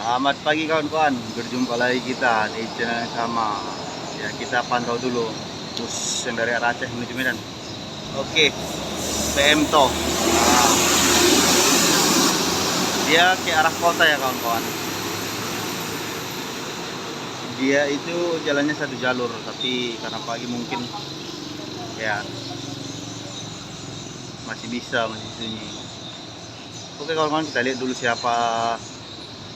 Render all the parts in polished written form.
Selamat pagi kawan-kawan, berjumpa lagi kita di channel yang sama. Ya, kita pantau dulu bus yang dari arah Aceh menuju Medan. Oke, PM Toh. Nah, dia ke arah kota ya kawan-kawan. Dia itu jalannya satu jalur, tapi karena pagi mungkin ya masih sunyi. Oke kawan-kawan, kita lihat dulu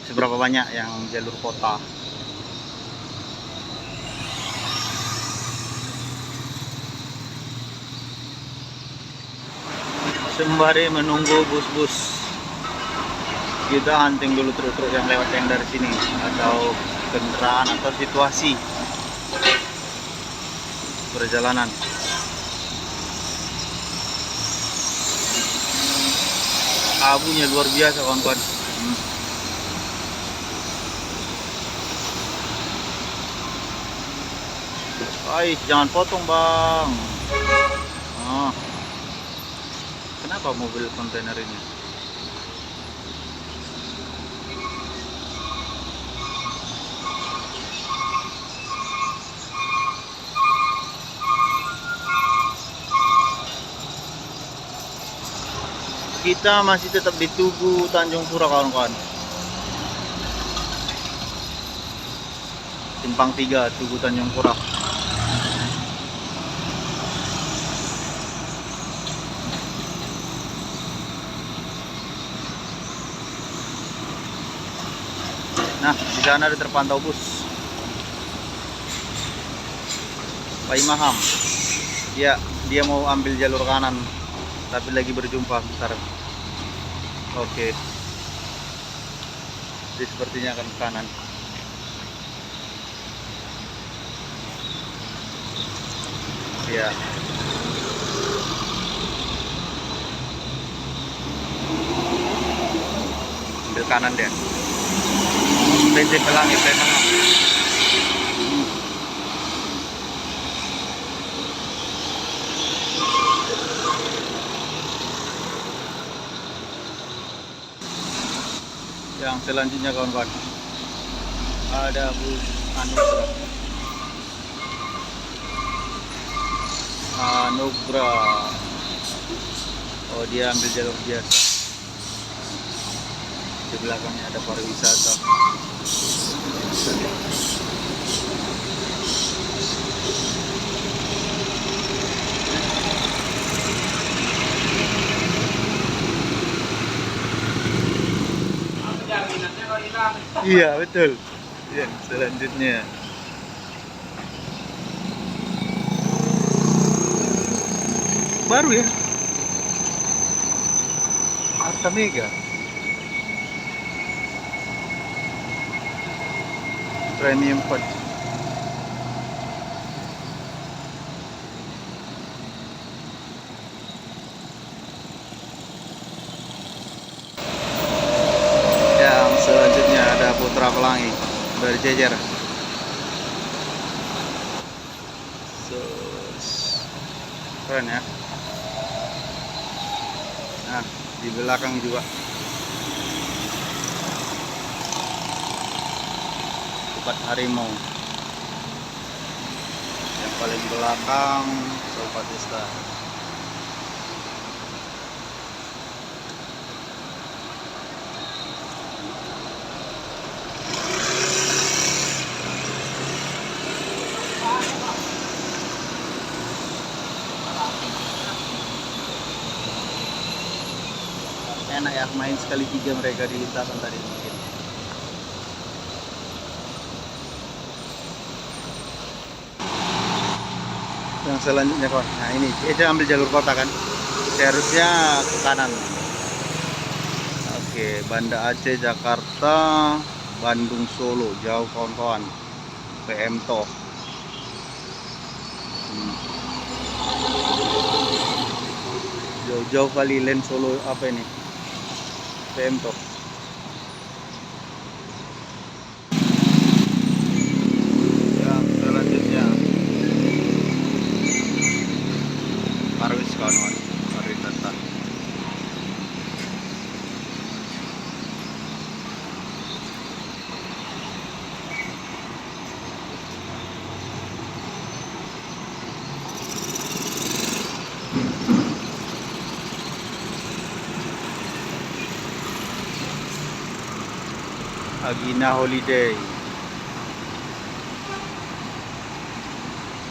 seberapa banyak yang jalur kota. Sembari menunggu bus-bus, kita hunting dulu truk-truk yang lewat yang dari sini, atau kendaraan atau situasi perjalanan. Abunya luar biasa kawan-kawan. Jangan potong bang. Oh, kenapa mobil kontainer ini? Kita masih tetap di Tugu Tanjung Pura kawan-kawan. Simpang 3 Tugu Tanjung Pura. Nah, di sana ada terpantau bus Pak Imaham. Dia mau ambil jalur kanan, tapi lagi berjumpa bentar. Oke. Jadi sepertinya akan ke kanan. Ya. Ambil kanan dia. PT Pelangi Pemanam. Yang selanjutnya kawan-kawan, ada bus Anugrah. Oh, dia ambil jalur biasa. Di belakangnya ada pariwisata. Iya betul. Yang selanjutnya baru ya, Arta Mega Premium 4. Yang selanjutnya ada Putra Pelangi dari Jejer. Keren ya. Nah, di belakang juga Sobat Harimau. Yang paling belakang Sobat Ista. Enak ya main sekali 3 mereka di lintasan tadi mungkin. Yang selanjutnya kawan, nah ini dia ambil jalur kota kan, seharusnya ke kanan. Oke, Banda Aceh, Jakarta, Bandung, Solo, jauh kawan-kawan. PM Toh. Jauh-jauh kali Len Solo apa ini? PM Toh. Yang selanjutnya Parwis kawan-kawan, pariwisata. Agina Holiday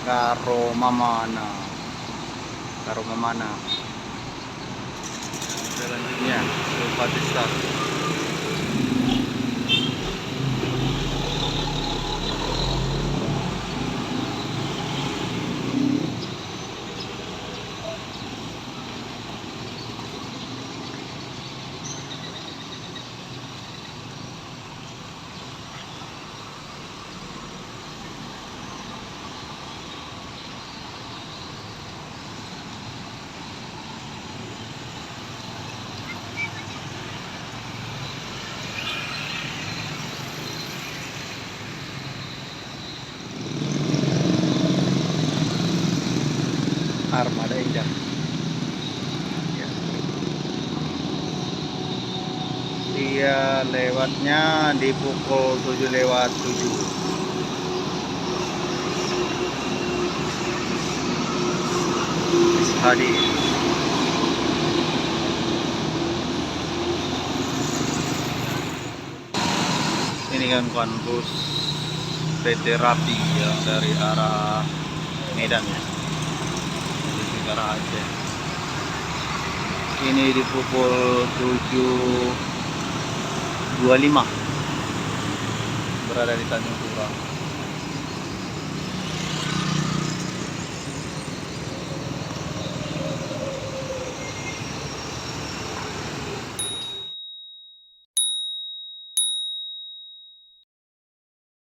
Karomamana. Selanjutnya Bupati Star. Armada Indah. Ya. Dia lewatnya di pukul 7:07. Hadi. Ini kan kampus PT Rapi yang dari arah Medan ya, menuju ke arah Aceh. Ini di pukul 7:25 berada di Tanjung Pura.